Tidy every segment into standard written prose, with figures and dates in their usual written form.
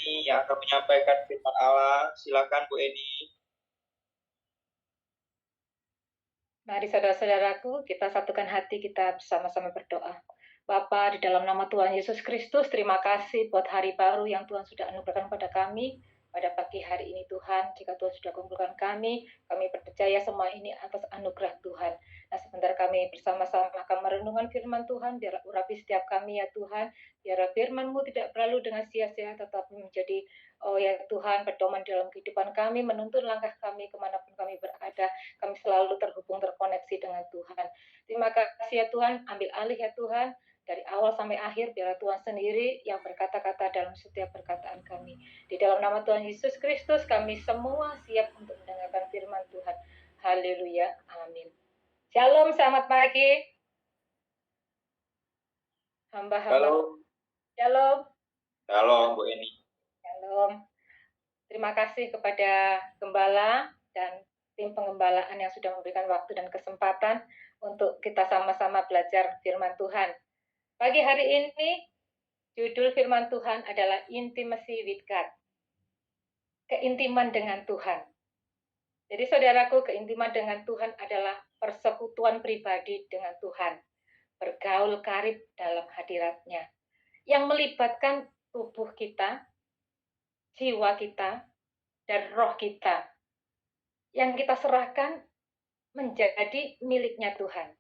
Eni yang akan menyampaikan firman Allah. Silakan Bu Eni. Mari saudara-saudaraku, kita satukan hati kita bersama-sama berdoa. Bapa, di dalam nama Tuhan Yesus Kristus, terima kasih buat hari baru yang Tuhan sudah anugerahkan pada kami. Pada pagi hari ini Tuhan, jika Tuhan sudah kumpulkan kami percaya semua ini atas anugerah Tuhan. Nah, sebentar kami bersama-sama akan merenungkan firman Tuhan, biar urapi setiap kami ya Tuhan, biar firman-Mu tidak berlalu dengan sia-sia, tetapi menjadi, oh ya Tuhan, pedoman dalam kehidupan kami, menuntun langkah kami kemanapun kami berada. Kami selalu terhubung, terkoneksi dengan Tuhan. Terima kasih ya Tuhan, ambil alih ya Tuhan, dari awal sampai akhir, biar Tuhan sendiri yang berkata-kata dalam setiap perkataan kami. Di dalam nama Tuhan Yesus Kristus, kami semua siap untuk mendengarkan firman Tuhan. Haleluya, amin. Shalom, selamat pagi. Hamba-hamba. Shalom. Shalom Bu Eni. Shalom. Terima kasih kepada Gembala dan tim pengembalaan yang sudah memberikan waktu dan kesempatan untuk kita sama-sama belajar firman Tuhan. Pagi hari ini, judul firman Tuhan adalah Intimacy with God. Keintiman dengan Tuhan. Jadi saudaraku, keintiman dengan Tuhan adalah persekutuan pribadi dengan Tuhan. Bergaul karib dalam hadiratnya. Yang melibatkan tubuh kita, jiwa kita, dan roh kita. Yang kita serahkan menjadi miliknya Tuhan.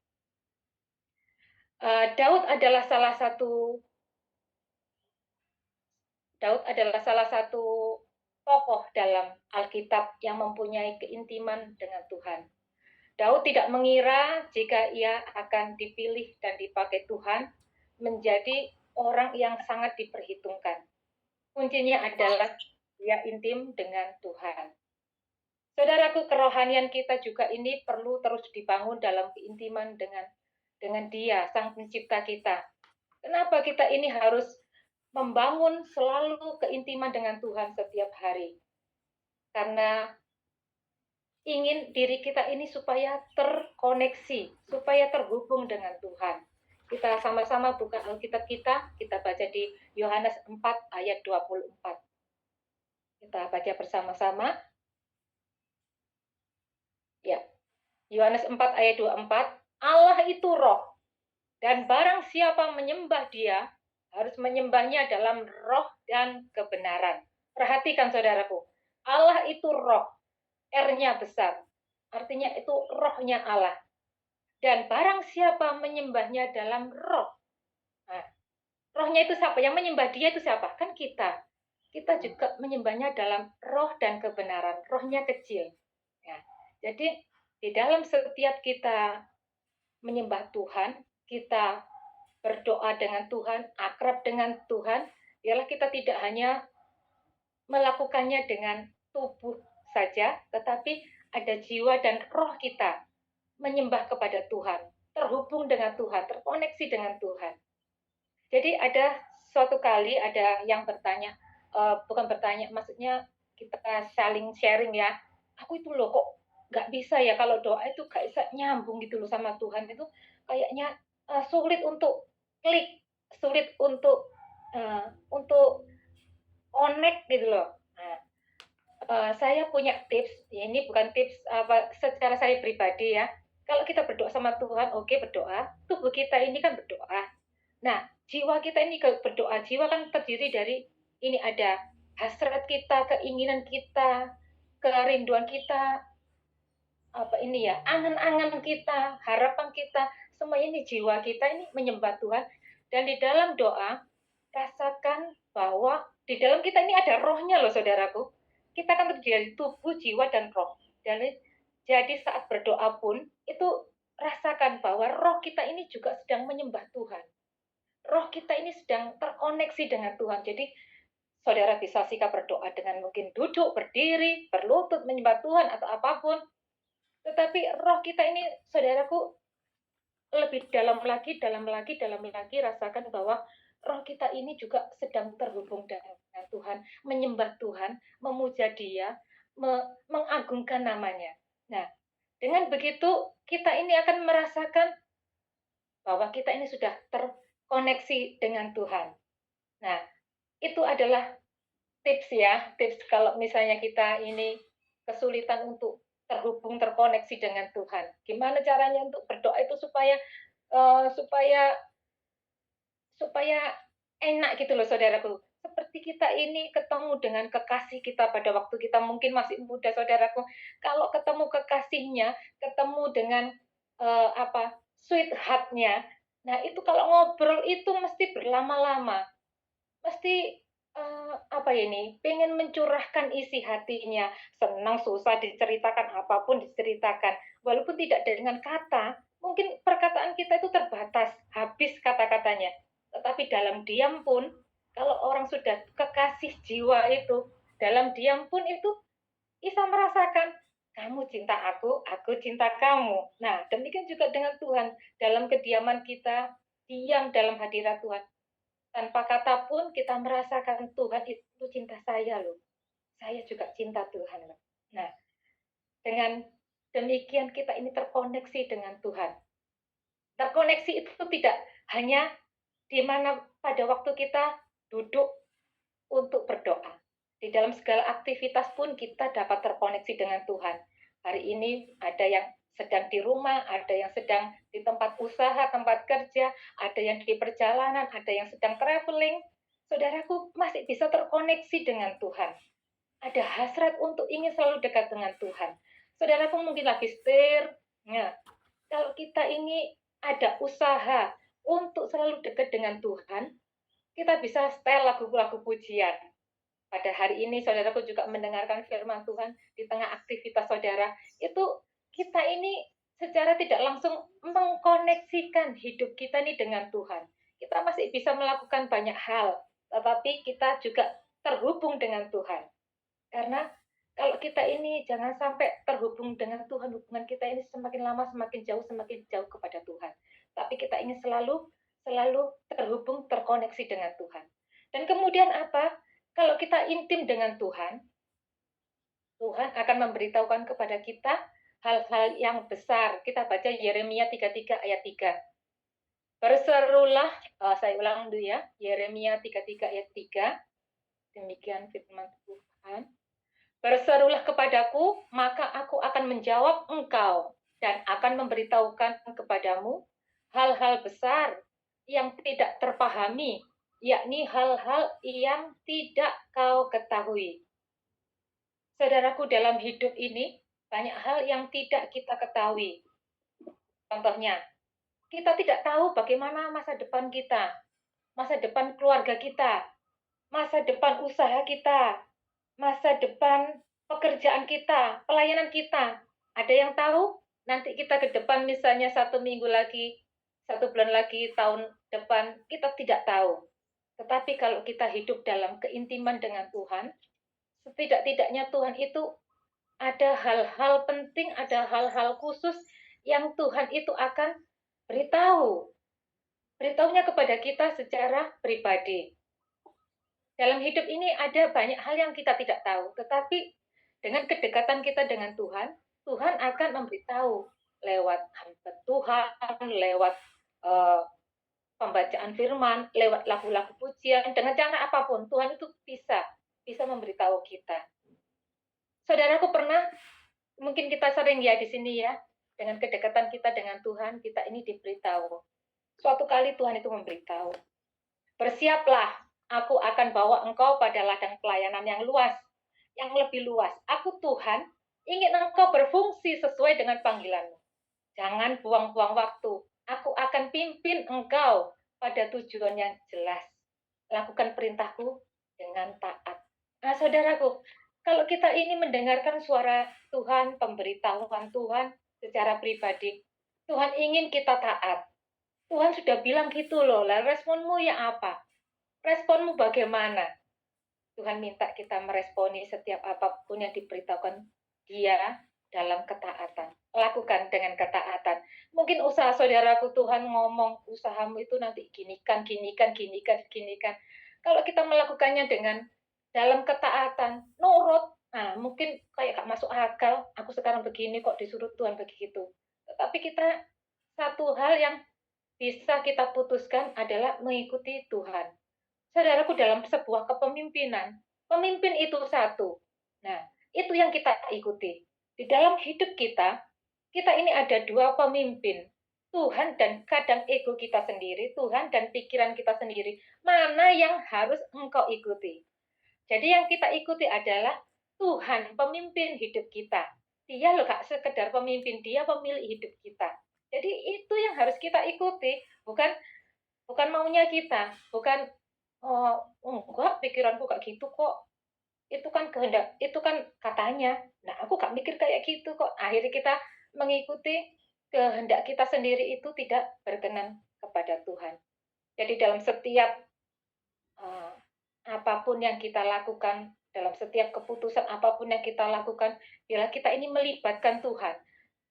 Daud adalah salah satu tokoh dalam Alkitab yang mempunyai keintiman dengan Tuhan. Daud tidak mengira jika ia akan dipilih dan dipakai Tuhan menjadi orang yang sangat diperhitungkan. Kuncinya adalah dia intim dengan Tuhan. Saudaraku, kerohanian kita juga ini perlu terus dibangun dalam keintiman dengan Dia, Sang Pencipta kita. Kenapa kita ini harus membangun selalu keintiman dengan Tuhan setiap hari? Karena ingin diri kita ini supaya terkoneksi, supaya terhubung dengan Tuhan. Kita sama-sama buka Alkitab kita baca di Yohanes 4 ayat 24. Kita baca bersama-sama. Ya, Yohanes 4 ayat 24, Allah itu roh, dan barang siapa menyembah dia, harus menyembahnya dalam roh dan kebenaran. Perhatikan saudaraku, Allah itu roh, R-nya besar, artinya itu rohnya Allah. Dan barang siapa menyembahnya dalam roh. Nah, rohnya itu siapa? Yang menyembah dia itu siapa? Kan kita. Kita juga menyembahnya dalam roh dan kebenaran. Rohnya kecil. Ya. Jadi di dalam setiap kita menyembah Tuhan, kita berdoa dengan Tuhan, akrab dengan Tuhan, biarlah kita tidak hanya melakukannya dengan tubuh saja, tetapi ada jiwa dan roh kita menyembah kepada Tuhan, terhubung dengan Tuhan, terkoneksi dengan Tuhan. Jadi ada suatu kali ada yang bertanya, bukan bertanya, maksudnya kita saling sharing ya, aku itu loh kok nggak bisa ya kalau doa itu nggak bisa nyambung gitu loh sama Tuhan, itu kayaknya sulit untuk klik, sulit untuk connect gitu loh. Nah, saya punya tips, ya ini bukan tips apa secara saya pribadi ya. Kalau kita berdoa sama Tuhan, oke berdoa, tubuh kita ini kan berdoa. Nah, jiwa kita ini berdoa, jiwa kan terdiri dari ini ada hasrat kita, keinginan kita, kerinduan kita, apa ini ya, angan-angan kita, harapan kita, semua ini jiwa kita ini menyembah Tuhan. Dan di dalam doa, rasakan bahwa di dalam kita ini ada rohnya loh saudaraku. Kita kan terdiri dari tubuh, jiwa, dan roh. Jadi saat berdoa pun, itu rasakan bahwa roh kita ini juga sedang menyembah Tuhan. Roh kita ini sedang terkoneksi dengan Tuhan. Jadi saudara bisa sikap berdoa dengan mungkin duduk, berdiri, berlutut, menyembah Tuhan atau apapun. Tetapi roh kita ini, saudaraku, lebih dalam lagi, rasakan bahwa roh kita ini juga sedang terhubung dengan Tuhan, menyembah Tuhan, memuja Dia, mengagungkan namanya. Nah, dengan begitu kita ini akan merasakan bahwa kita ini sudah terkoneksi dengan Tuhan. Nah, itu adalah tips ya, tips kalau misalnya kita ini kesulitan untuk terhubung, terkoneksi dengan Tuhan. Gimana caranya untuk berdoa itu supaya, eee, supaya supaya enak gitu loh saudaraku. Seperti kita ini ketemu dengan kekasih kita pada waktu kita mungkin masih muda saudaraku, kalau ketemu kekasihnya, ketemu dengan, sweetheart-nya, nah itu kalau ngobrol itu mesti berlama-lama. Pasti, apa ya ini, pengen mencurahkan isi hatinya, senang, susah, diceritakan, apapun diceritakan. Walaupun tidak dengan kata, mungkin perkataan kita itu terbatas, habis kata-katanya. Tetapi dalam diam pun, kalau orang sudah kekasih jiwa itu, dalam diam pun itu bisa merasakan, "Kamu cinta aku cinta kamu." Nah, demikian juga dengan Tuhan, dalam kediaman kita, diam dalam hadirat Tuhan. Tanpa kata pun kita merasakan Tuhan itu cinta saya loh. Saya juga cinta Tuhan loh. Nah, dengan demikian kita ini terkoneksi dengan Tuhan. Terkoneksi itu tidak hanya di mana pada waktu kita duduk untuk berdoa. Di dalam segala aktivitas pun kita dapat terkoneksi dengan Tuhan. Hari ini ada yang sedang di rumah, ada yang sedang di tempat usaha, tempat kerja, ada yang di perjalanan, ada yang sedang traveling. Saudaraku masih bisa terkoneksi dengan Tuhan. Ada hasrat untuk ingin selalu dekat dengan Tuhan. Saudaraku mungkin lagi setir, nah, kalau kita ini ada usaha untuk selalu dekat dengan Tuhan, kita bisa setel lagu-lagu pujian. Pada hari ini saudaraku juga mendengarkan firman Tuhan di tengah aktivitas saudara, itu kita ini secara tidak langsung mengkoneksikan hidup kita nih dengan Tuhan. Kita masih bisa melakukan banyak hal, tetapi kita juga terhubung dengan Tuhan. Karena kalau kita ini jangan sampai terhubung dengan Tuhan, hubungan kita ini semakin lama semakin jauh kepada Tuhan. Tapi kita ingin selalu selalu terhubung, terkoneksi dengan Tuhan. Dan kemudian apa? Kalau kita intim dengan Tuhan, Tuhan akan memberitahukan kepada kita hal-hal yang besar. Kita baca Yeremia 33 ayat 3. Berserulah, saya ulang dulu ya, Yeremia 33 ayat 3. Demikian firman Tuhan. Berserulah kepadaku, maka aku akan menjawab engkau dan akan memberitahukan kepadamu hal-hal besar yang tidak terpahami, yakni hal-hal yang tidak kau ketahui. Saudaraku, dalam hidup ini banyak hal yang tidak kita ketahui. Contohnya, kita tidak tahu bagaimana masa depan kita, masa depan keluarga kita, masa depan usaha kita, masa depan pekerjaan kita, pelayanan kita. Ada yang tahu? Nanti kita ke depan misalnya 1 minggu lagi, 1 bulan lagi, tahun depan, kita tidak tahu. Tetapi kalau kita hidup dalam keintiman dengan Tuhan, setidak-tidaknya Tuhan itu ada hal-hal penting, ada hal-hal khusus yang Tuhan itu akan beritahu. Beritahunya kepada kita secara pribadi. Dalam hidup ini ada banyak hal yang kita tidak tahu, tetapi dengan kedekatan kita dengan Tuhan, Tuhan akan memberitahu lewat hamba Tuhan, lewat uh, pembacaan firman, lewat lagu-lagu pujian, dengan cara apapun Tuhan itu bisa memberitahu kita. Saudaraku pernah, mungkin kita sering ya di sini ya, dengan kedekatan kita dengan Tuhan, kita ini diberitahu. Suatu kali Tuhan itu memberitahu, bersiaplah, aku akan bawa engkau pada ladang pelayanan yang luas, yang lebih luas. Aku Tuhan, ingin engkau berfungsi sesuai dengan panggilanmu. Jangan buang-buang waktu. Aku akan pimpin engkau pada tujuan yang jelas. Lakukan perintahku dengan taat. Nah, saudaraku, kalau kita ini mendengarkan suara Tuhan, pemberitahuan Tuhan secara pribadi, Tuhan ingin kita taat. Tuhan sudah bilang gitu loh, lah responmu ya apa? Responmu bagaimana? Tuhan minta kita meresponi setiap apapun yang diberitahukan Dia dalam ketaatan. Lakukan dengan ketaatan. Mungkin usaha saudaraku, Tuhan ngomong, usahamu itu nanti ginikan, ginikan, ginikan, ginikan. Kalau kita melakukannya dengan dalam ketaatan, nurut, nah mungkin kayak gak masuk akal, aku sekarang begini kok disuruh Tuhan begitu. Tetapi kita, satu hal yang bisa kita putuskan adalah mengikuti Tuhan. Saudaraku, dalam sebuah kepemimpinan, Pemimpin itu satu. Nah, itu yang kita ikuti. Di dalam hidup kita, kita ini ada dua pemimpin. Tuhan dan kadang ego kita sendiri, Tuhan dan pikiran kita sendiri. Mana yang harus engkau ikuti? Jadi yang kita ikuti adalah Tuhan, pemimpin hidup kita. Dia loh Kak, sekedar pemimpin, dia pemilik hidup kita. Jadi itu yang harus kita ikuti, bukan bukan maunya kita, bukan oh, enggak pikiranku kayak gitu kok. Itu kan kehendak, itu kan katanya. Nah, aku gak mikir kayak gitu kok. Akhirnya kita mengikuti kehendak kita sendiri itu tidak berkenan kepada Tuhan. Jadi dalam setiap uh, apapun yang kita lakukan, dalam setiap keputusan apapun yang kita lakukan, bila kita ini melibatkan Tuhan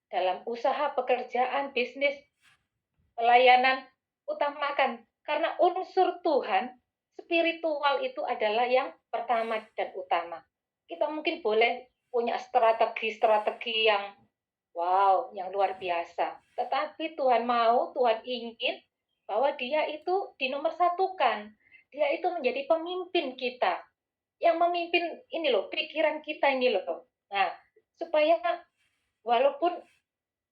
dalam usaha, pekerjaan, bisnis, pelayanan, utamakan. Karena unsur Tuhan, spiritual itu adalah yang pertama dan utama. Kita mungkin boleh punya strategi-strategi yang wow, yang luar biasa. Tetapi Tuhan mau, Tuhan ingin bahwa dia itu dinomor satukan. Dia itu menjadi pemimpin kita. Yang memimpin ini loh, pikiran kita ini loh. Nah, supaya walaupun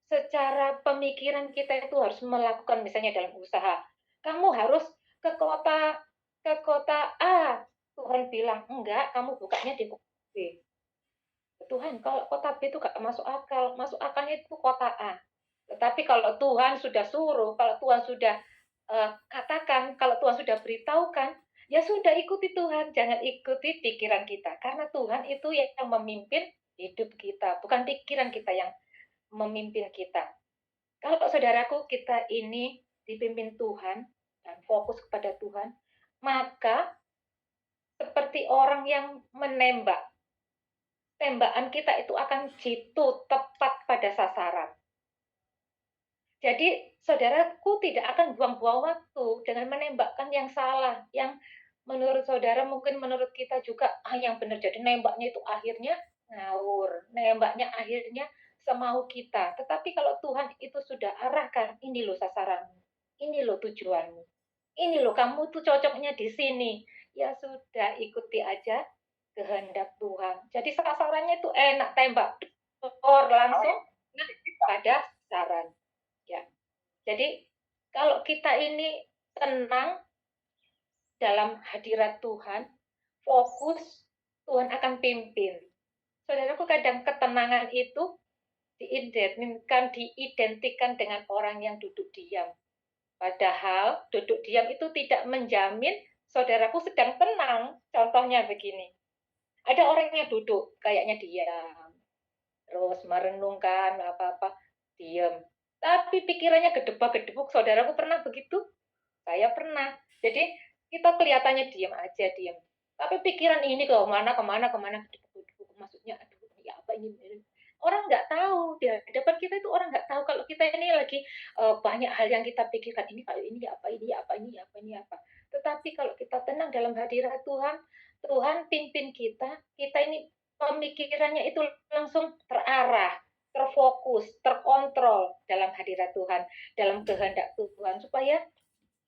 secara pemikiran kita itu harus melakukan misalnya dalam usaha. Kamu harus ke kota A. Tuhan bilang, enggak, kamu bukanya di kota B. Tuhan, kalau kota B itu gak masuk akal. Masuk akalnya itu kota A. Tetapi kalau Tuhan sudah suruh, kalau Tuhan sudah katakan, kalau Tuhan sudah beritahukan, ya sudah ikuti Tuhan. Jangan ikuti pikiran kita. Karena Tuhan itu yang memimpin hidup kita. Bukan pikiran kita yang memimpin kita. Kalau saudaraku kita ini dipimpin Tuhan dan fokus kepada Tuhan, maka seperti orang yang menembak, tembakan kita itu akan jitu tepat pada sasaran. Jadi saudaraku tidak akan buang-buang waktu dengan menembakkan yang salah, yang menurut saudara mungkin menurut kita juga yang benar. Jadi nembaknya itu akhirnya ngawur, nembaknya akhirnya semau kita. Tetapi kalau Tuhan itu sudah arahkan, ini loh sasaranmu, ini loh tujuanmu, ini loh kamu tuh cocoknya di sini. Ya sudah ikuti aja kehendak Tuhan. Jadi sasarannya itu enak tembak, langsung pada sasaran. Ya. Jadi kalau kita ini tenang dalam hadirat Tuhan, fokus, Tuhan akan pimpin. Saudaraku, kadang ketenangan itu diidentikan dengan orang yang duduk diam. Padahal duduk diam itu tidak menjamin saudaraku sedang tenang. Contohnya begini, ada orang yang duduk kayaknya diam, terus merenungkan apa-apa, diam. Tapi pikirannya gedebak-gedebuk, saudaraku pernah begitu? Saya pernah. Jadi kita kelihatannya diam aja, diam. Tapi pikiran ini kemana, gedebak-gedebuk. Maksudnya, aduh, ya apa ini? Orang nggak tahu, di hadapan kita itu orang nggak tahu kalau kita ini lagi banyak hal yang kita pikirkan, ini kalau ini apa, ini apa, ini apa, ini apa. Tetapi kalau kita tenang dalam hadirat Tuhan, Tuhan pimpin kita ini pemikirannya itu langsung terarah, terfokus, terkontrol dalam hadirat Tuhan, dalam kehendak Tuhan, supaya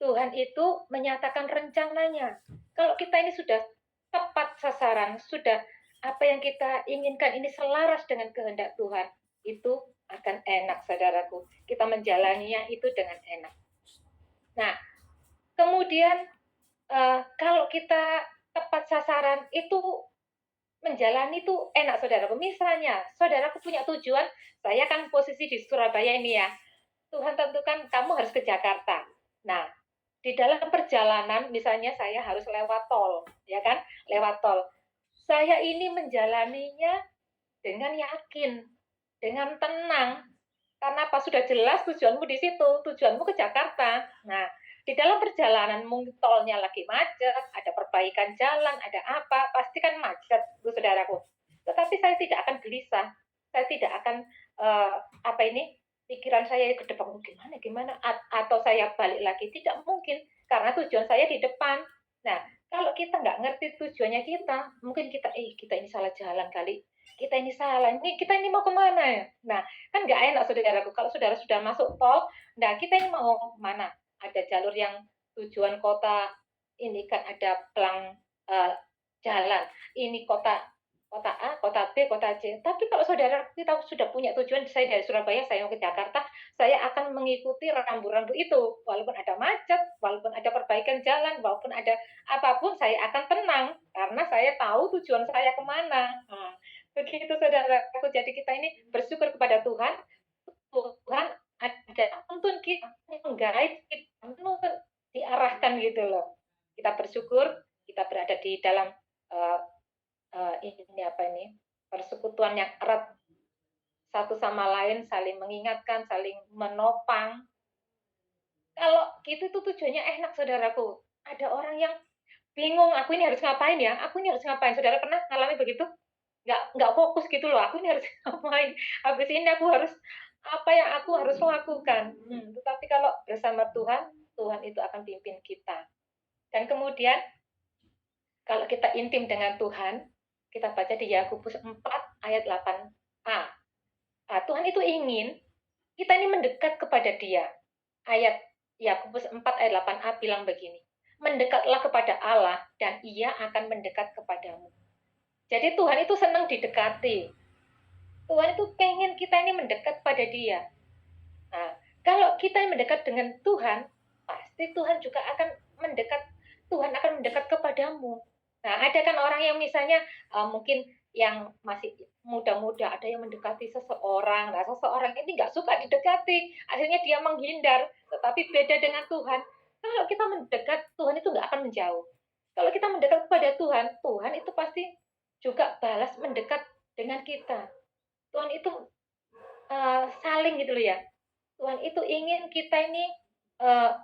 Tuhan itu menyatakan rencananya. Kalau kita ini sudah tepat sasaran, sudah apa yang kita inginkan ini selaras dengan kehendak Tuhan, itu akan enak, saudaraku. Kita menjalaninya itu dengan enak. Nah, kemudian kalau kita tepat sasaran, itu menjalani itu enak, saudaraku. Misalnya, saudaraku punya tujuan, saya kan posisi di Surabaya ini ya. Tuhan tentukan kamu harus ke Jakarta. Nah, di dalam perjalanan misalnya saya harus lewat tol, ya kan? Lewat tol. Saya ini menjalaninya dengan yakin, dengan tenang. Karena apa? Sudah jelas tujuanmu di situ, tujuanmu ke Jakarta. Nah, di dalam perjalanan mungkin tolnya lagi macet, ada perbaikan jalan, ada apa, pasti kan macet, Bu saudaraku. Tetapi saya tidak akan gelisah, saya tidak akan apa ini pikiran saya ke depan gimana atau saya balik lagi, tidak mungkin karena tujuan saya di depan. Nah, kalau kita nggak ngerti tujuannya kita, mungkin kita ini salah jalan kali, kita ini salah, kita ini mau kemana ya? Nah, kan nggak enak saudaraku kalau saudara sudah masuk tol, nah kita ini mau mana? Ada jalur yang tujuan kota ini kan ada pelang jalan, ini kota kota A, kota B, kota C. Tapi kalau saudara kita sudah punya tujuan, saya dari Surabaya, saya mau ke Jakarta, saya akan mengikuti rambu-rambu itu. Walaupun ada macet, walaupun ada perbaikan jalan, walaupun ada apapun, saya akan tenang karena saya tahu tujuan saya kemana. Nah, begitu saudaraku. Jadi kita ini bersyukur kepada Tuhan. Tuhan ada tuntun kita, meng-guide kita, menuntun, diarahkan gitu loh. Kita bersyukur, kita berada di dalam uh, ini apa ini persekutuan yang erat satu sama lain, saling mengingatkan, saling menopang. Kalau gitu tuh tujuannya enak saudaraku. Ada orang yang bingung, aku ini harus ngapain ya? Aku ini harus ngapain? Saudara pernah ngalami begitu? Nggak fokus gitu loh. Aku ini harus ngapain? Habis ini aku harus apa yang aku harus lakukan? Tetapi kalau bersama Tuhan, Tuhan itu akan pimpin kita. Dan kemudian kalau kita intim dengan Tuhan, kita baca di Yakobus 4 ayat 8a. Nah, Tuhan itu ingin kita ini mendekat kepada Dia. Ayat Yakobus 4 ayat 8a bilang begini, mendekatlah kepada Allah dan Ia akan mendekat kepadamu. Jadi Tuhan itu senang didekati. Tuhan itu pengen kita ini mendekat pada Dia. Nah, kalau kita mendekat dengan Tuhan, pasti Tuhan juga akan mendekat. Tuhan akan mendekat kepadamu. Nah, ada kan orang yang misalnya mungkin yang masih muda-muda, ada yang mendekati seseorang. Nah, seseorang ini nggak suka didekati, akhirnya dia menghindar. Tetapi beda dengan Tuhan. Kalau kita mendekat, Tuhan itu nggak akan menjauh. Kalau kita mendekat kepada Tuhan, Tuhan itu pasti juga balas mendekat dengan kita. Tuhan itu saling gitu loh ya. Tuhan itu ingin kita ini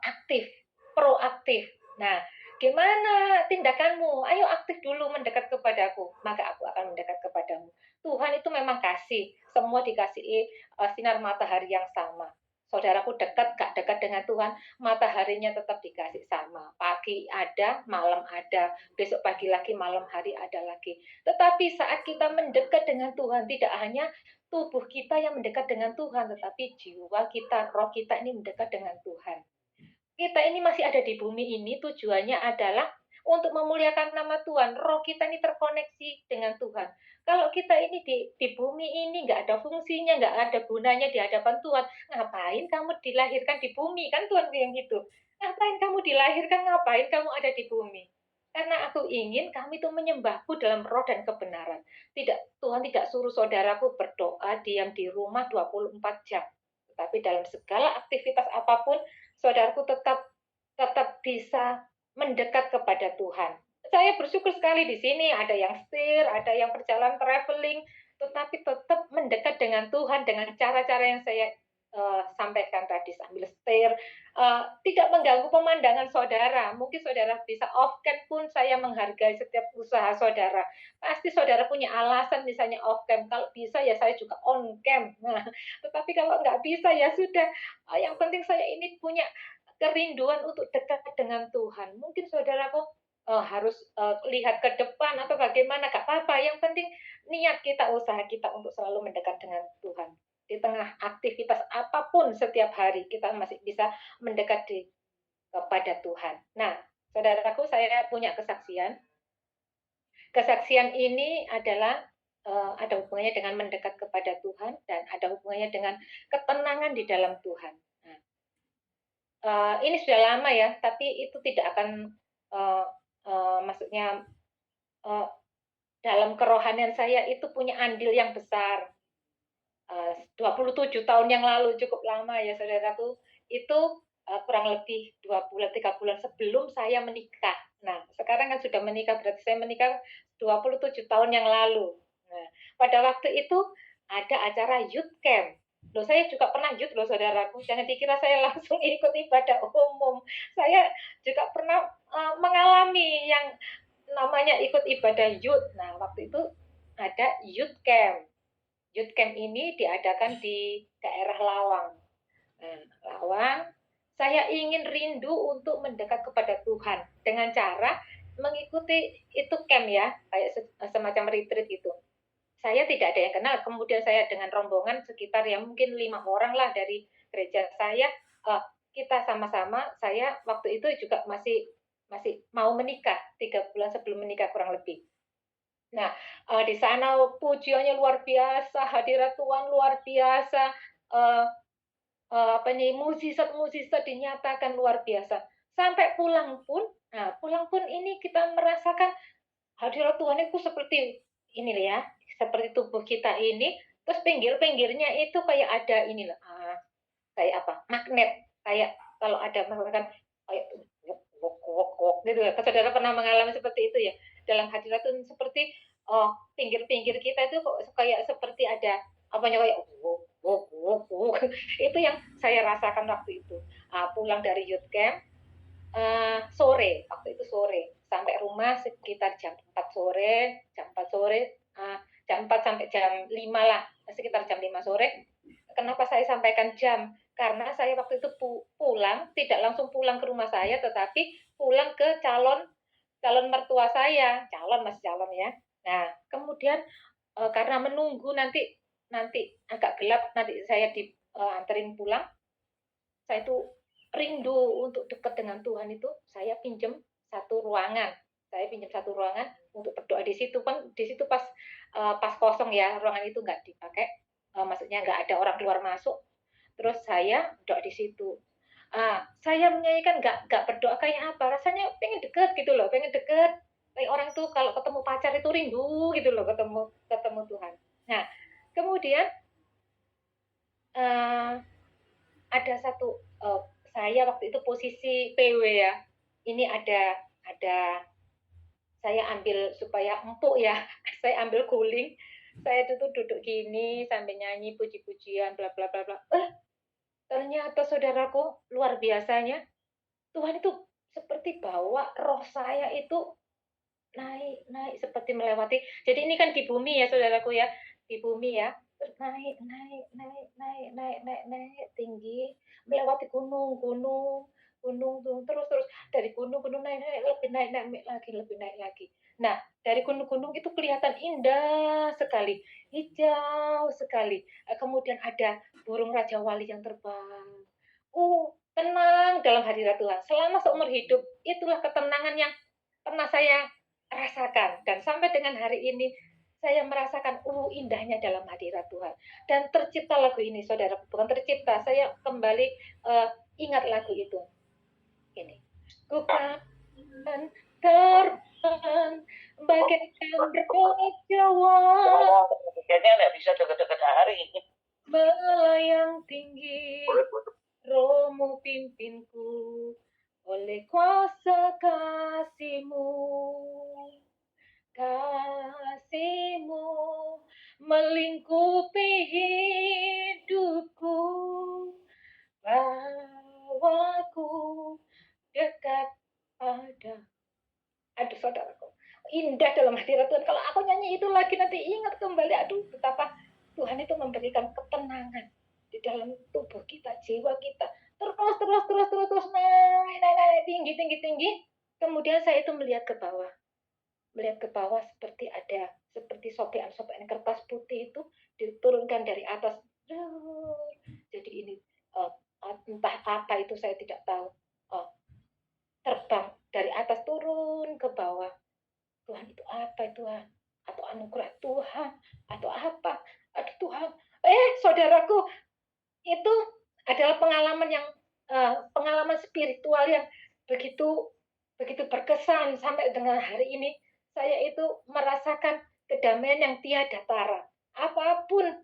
aktif, proaktif. Nah, gimana tindakanmu? Ayo aktif dulu mendekat kepadaku, maka aku akan mendekat kepadamu. Tuhan itu memang kasih, semua dikasihi sinar matahari yang sama. Saudaraku dekat, gak dekat dengan Tuhan, mataharinya tetap dikasih sama. Pagi ada, malam ada, besok pagi lagi, malam hari ada lagi. Tetapi saat kita mendekat dengan Tuhan, tidak hanya tubuh kita yang mendekat dengan Tuhan, tetapi jiwa kita, roh kita ini mendekat dengan Tuhan. Kita ini masih ada di bumi ini, tujuannya adalah untuk memuliakan nama Tuhan. Roh kita ini terkoneksi dengan Tuhan. Kalau kita ini di bumi ini nggak ada fungsinya, nggak ada gunanya di hadapan Tuhan, ngapain kamu dilahirkan di bumi? Kan Tuhan bilang gitu. Ngapain kamu dilahirkan? Ngapain kamu ada di bumi? Karena aku ingin kami itu menyembahku dalam roh dan kebenaran. Tuhan tidak suruh saudaraku berdoa diam di rumah 24 jam. Tetapi dalam segala aktivitas apapun, saudaraku tetap tetap bisa mendekat kepada Tuhan. Saya bersyukur sekali di sini ada yang setir, ada yang perjalanan traveling, tetapi tetap mendekat dengan Tuhan dengan cara-cara yang saya sampaikan tadi sambil setir, tidak mengganggu pemandangan saudara. Mungkin saudara bisa off cam pun saya menghargai setiap usaha saudara. Pasti saudara punya alasan misalnya off cam. Kalau bisa ya saya juga on cam. Nah, tetapi kalau nggak bisa ya sudah. Yang penting saya ini punya kerinduan untuk dekat dengan Tuhan. Mungkin saudaraku harus lihat ke depan atau bagaimana, gak apa-apa. Yang penting niat kita, usaha kita untuk selalu mendekat dengan Tuhan. Di tengah aktivitas apapun setiap hari, kita masih bisa mendekat kepada Tuhan. Nah, saudaraku, saya punya kesaksian. Kesaksian ini adalah ada hubungannya dengan mendekat kepada Tuhan dan ada hubungannya dengan ketenangan di dalam Tuhan. Nah, ini sudah lama ya, tapi itu tidak akan maksudnya dalam kerohanian saya itu punya andil yang besar. 27 tahun yang lalu, cukup lama ya saudaraku. Itu kurang lebih 2 bulan, 3 bulan sebelum saya menikah. Nah, sekarang kan sudah menikah, berarti saya menikah 27 tahun yang lalu. Nah, pada waktu itu ada acara youth camp. Loh, saya juga pernah youth loh saudaraku. Jangan dikira saya langsung ikut ibadah umum. Saya juga pernah mengalami yang namanya ikut ibadah youth. Nah, waktu itu ada youth camp. Youth camp ini diadakan di daerah Lawang. Nah, Lawang, saya ingin rindu untuk mendekat kepada Tuhan dengan cara mengikuti itu camp ya, kayak semacam retreat gitu. Saya tidak ada yang kenal, kemudian saya dengan rombongan sekitar ya mungkin 5 orang lah dari gereja saya, kita sama-sama, saya waktu itu juga masih masih mau menikah, 3 bulan sebelum menikah kurang lebih. Nah, di sana pujiannya luar biasa, hadirat Tuhan luar biasa, eee apa nih, mukjizat-mukjizat dinyatakan luar biasa. Sampai pulang pun, nah pulang pun ini kita merasakan hadirat Tuhan itu seperti ini loh ya, seperti tubuh kita ini, terus pinggir-pinggirnya itu kayak ada ini loh, kayak apa, magnet, kayak kalau ada misalkan kayak wuk wuk wuk wuk gitu ya, saudara pernah mengalami seperti itu ya? Dalam hadirat Tuhan seperti, pinggir-pinggir kita itu kok kayak seperti ada apanya, kayak wuk wuk wuk wuk, itu yang saya rasakan waktu itu. Pulang dari youth camp, sore, waktu itu sore, sampai rumah sekitar jam 4 sore, jam 4 sampai jam 5 lah, sekitar jam 5 sore. Kenapa saya sampaikan jam? Karena saya waktu itu pulang, tidak langsung pulang ke rumah saya, tetapi pulang ke calon calon mertua saya, calon masih calon ya. Nah, kemudian, karena menunggu nanti nanti agak gelap, nanti saya anterin pulang, saya itu rindu untuk dekat dengan Tuhan itu, saya pinjam satu ruangan. Saya pinjam satu ruangan untuk berdoa di situ kan, di situ pas kosong ya, ruangan itu nggak dipakai, maksudnya nggak ada orang keluar masuk, terus saya berdoa di situ. Saya menyanyikan nggak berdoa kayak apa, rasanya pengen deket gitu loh, pengen deket. Kayak orang tuh kalau ketemu pacar itu rindu gitu loh, ketemu ketemu Tuhan. Nah, kemudian, eee ada satu, saya waktu itu posisi PW ya, ini ada saya ambil supaya empuk ya, saya ambil guling, saya itu tuh duduk gini sambil nyanyi puji-pujian bla bla bla bla, ternyata saudaraku luar biasanya, Tuhan itu seperti bawa roh saya itu naik naik seperti melewati, jadi ini kan di bumi ya saudaraku ya, di bumi ya, terus naik naik naik naik naik naik naik tinggi, melewati gunung-gunung, gunung gunung, terus terus dari gunung-gunung naik naik lebih naik naik lagi lebih naik lagi. Nah, dari gunung-gunung itu kelihatan indah sekali, hijau sekali, kemudian ada burung raja wali yang terbang. Tenang dalam hadirat Tuhan. Selama seumur hidup, itulah ketenangan yang pernah saya rasakan dan sampai dengan hari ini saya merasakan indahnya dalam hadirat Tuhan. Dan tercipta lagu ini saudara, bukan tercipta, saya kembali ingat lagu itu. Ini. Ku kan terbang bagaikan berkicauan Kayaknya nggak bisa deket-deket hari ini. melayang tinggi, rohmu pimpinku oleh kuasa kasihmu. Kasihmu melingkupi hidupku, bawaku dekat pada. Aduh saudaraku, indah dalam hadirat Tuhan. Kalau aku nyanyi itu lagi nanti ingat kembali, aduh betapa Tuhan itu memberikan ketenangan di dalam tubuh kita, jiwa kita. Terus terus terus terus terus naik naik naik tinggi tinggi tinggi. Kemudian saya itu melihat ke bawah seperti ada seperti sobekan-sobekan kertas putih itu diturunkan dari atas. Jadi ini entah apa itu saya tidak tahu. Oh, terbang dari atas turun ke bawah. Tuhan itu apa itu Tuhan? Atau anugerah Tuhan? Atau apa? Aduh Tuhan. Saudaraku, itu adalah pengalaman yang pengalaman spiritual yang begitu begitu berkesan sampai dengan hari ini. Saya itu merasakan kedamaian yang tiada tara. Apapun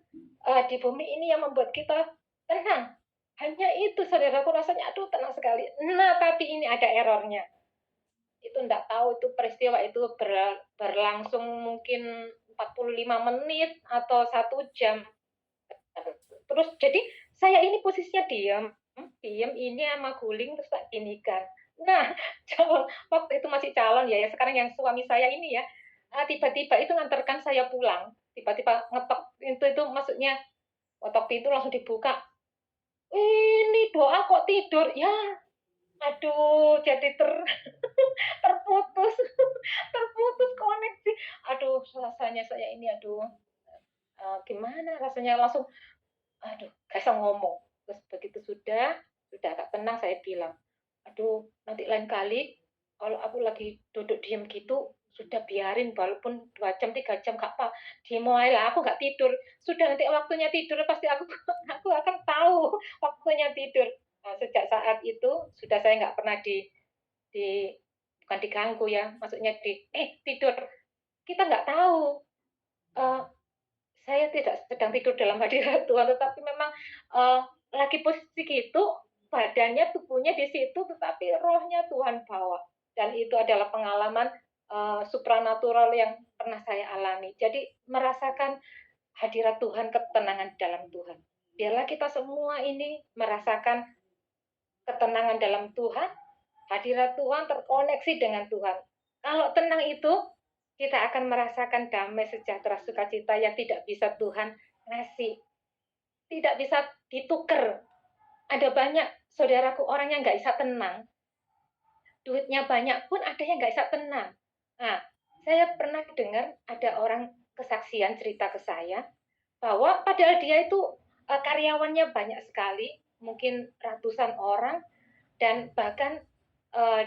di bumi ini yang membuat kita tenang. Hanya itu saudaraku rasanya aduh tenang sekali. Nah, tapi ini ada errornya. Itu enggak tahu itu peristiwa itu berlangsung mungkin 45 menit atau 1 jam. Terus jadi saya ini posisinya diam ini sama guling terus tak ginikan. Nah, waktu itu masih calon ya, sekarang yang suami saya ini ya, tiba-tiba itu ngantarkan saya pulang, tiba-tiba ngetok pintu itu maksudnya ngetok pintu langsung dibuka, "Ini doa kok tidur?" Ya, aduh jadi terputus terputus koneksi. Aduh rasanya saya ini aduh, gimana rasanya langsung aduh, nggak bisa ngomong. Terus begitu sudah agak tenang saya bilang, "Aduh, nanti lain kali kalau aku lagi duduk diem gitu, sudah biarin walaupun 2 jam, 3 jam nggak apa, dimulailah, aku nggak tidur. Sudah nanti waktunya tidur pasti aku aku akan tahu waktunya tidur. Nah, sejak saat itu sudah saya nggak pernah di bukan diganggu ya, maksudnya tidur." Kita nggak tahu, eee, saya tidak sedang tidur dalam hadirat Tuhan, tetapi memang, eee, lagi posisi gitu, badannya, tubuhnya di situ, tetapi rohnya Tuhan bawa. Dan itu adalah pengalaman, supranatural yang pernah saya alami. Jadi merasakan hadirat Tuhan, ketenangan dalam Tuhan. Biarlah kita semua ini merasakan ketenangan dalam Tuhan, hadirat Tuhan, terkoneksi dengan Tuhan. Kalau tenang itu, kita akan merasakan damai, sejahtera, sukacita yang tidak bisa Tuhan ngasih, tidak bisa ditukar. Ada banyak saudaraku orang yang nggak bisa tenang, duitnya banyak pun ada yang nggak bisa tenang. Nah, saya pernah dengar ada orang kesaksian cerita ke saya bahwa padahal dia itu karyawannya banyak sekali, mungkin ratusan orang, dan bahkan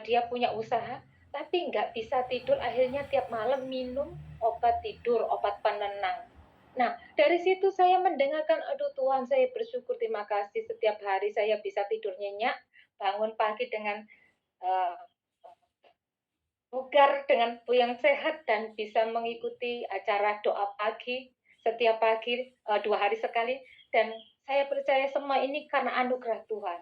dia punya usaha, tapi nggak bisa tidur, akhirnya tiap malam minum obat tidur, obat penenang. Nah, dari situ saya mendengarkan, aduh Tuhan, saya bersyukur, terima kasih setiap hari saya bisa tidur nyenyak, bangun pagi dengan uh, bugar, dengan yang sehat, dan bisa mengikuti acara doa pagi setiap pagi 2 hari sekali. Dan saya percaya semua ini karena anugerah Tuhan.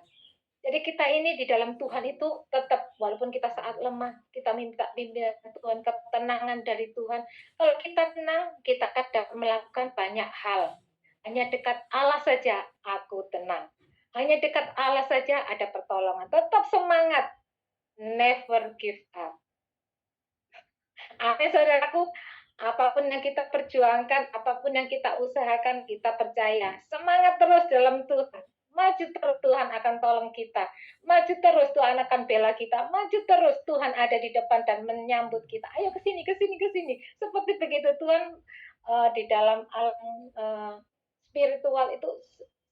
Jadi kita ini di dalam Tuhan itu tetap walaupun kita saat lemah, kita minta bimbingan Tuhan, ketenangan dari Tuhan. Kalau kita tenang, kita akan dapat melakukan banyak hal. Hanya dekat Allah saja aku tenang. Hanya dekat Allah saja ada pertolongan. Tetap semangat, never give up. Amin, saudaraku. Apapun yang kita perjuangkan, apapun yang kita usahakan, kita percaya. Semangat terus dalam Tuhan. Maju terus, Tuhan akan tolong kita. Maju terus, Tuhan akan bela kita. Maju terus, Tuhan ada di depan dan menyambut kita. Ayo ke sini, ke sini, ke sini. Seperti begitu Tuhan di dalam alam spiritual itu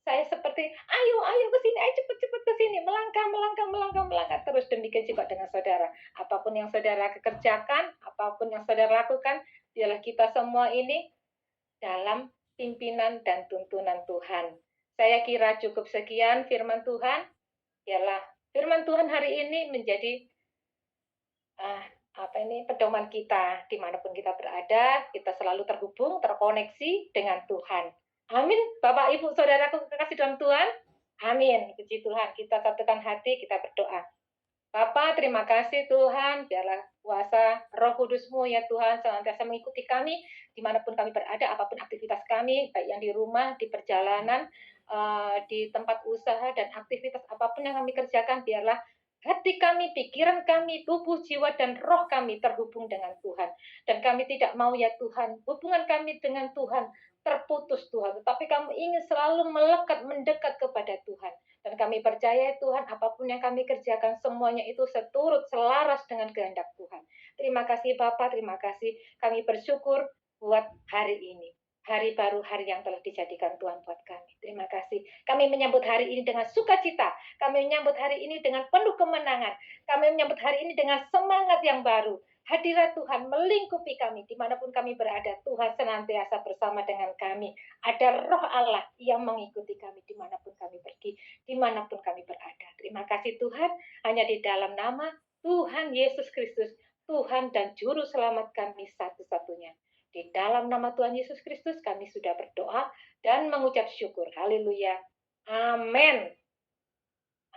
saya seperti, ayo, ayo ke sini, ayo cepet-cepet ke sini, melangkah, melangkah, melangkah, melangkah terus. Demikian juga dengan saudara. Apapun yang saudara kerjakan, apapun yang saudara lakukan, biarlah kita semua ini dalam pimpinan dan tuntunan Tuhan. Saya kira cukup sekian firman Tuhan. Biarlah firman Tuhan hari ini menjadi ah, pedoman kita dimanapun kita berada, kita selalu terhubung, terkoneksi dengan Tuhan. Amin. Bapak, Ibu, saudaraku kekasih dalam Tuhan. Amin. Puji Tuhan. Kita satukan hati, kita berdoa. Bapa, terima kasih Tuhan, biarlah kuasa Roh Kudus-Mu ya Tuhan senantiasa mengikuti kami dimanapun kami berada, apapun aktivitas kami, baik yang di rumah, di perjalanan, di tempat usaha, dan aktivitas apapun yang kami kerjakan, biarlah hati kami, pikiran kami, tubuh, jiwa, dan roh kami terhubung dengan Tuhan. Dan kami tidak mau ya Tuhan, hubungan kami dengan Tuhan terputus Tuhan, tetapi kami ingin selalu melekat, mendekat kepada Tuhan. Dan kami percaya Tuhan, apapun yang kami kerjakan semuanya itu seturut selaras dengan kehendak Tuhan. Terima kasih Bapak, terima kasih. Kami bersyukur buat hari ini. Hari baru, hari yang telah dijadikan Tuhan buat kami. Terima kasih. Kami menyambut hari ini dengan sukacita. Kami menyambut hari ini dengan penuh kemenangan. Kami menyambut hari ini dengan semangat yang baru. Hadirat Tuhan melingkupi kami dimanapun kami berada. Tuhan senantiasa bersama dengan kami. Ada roh Allah yang mengikuti kami dimanapun kami pergi, dimanapun kami berada. Terima kasih Tuhan, hanya di dalam nama Tuhan Yesus Kristus, Tuhan dan Juru Selamat kami satu-satunya. Di dalam nama Tuhan Yesus Kristus kami sudah berdoa dan mengucap syukur. Haleluya. Amin.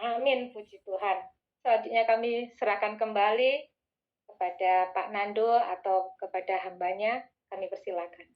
Amin, puji Tuhan. Selanjutnya kami serahkan kembali kepada Pak Nando atau kepada hambanya, kami persilakan.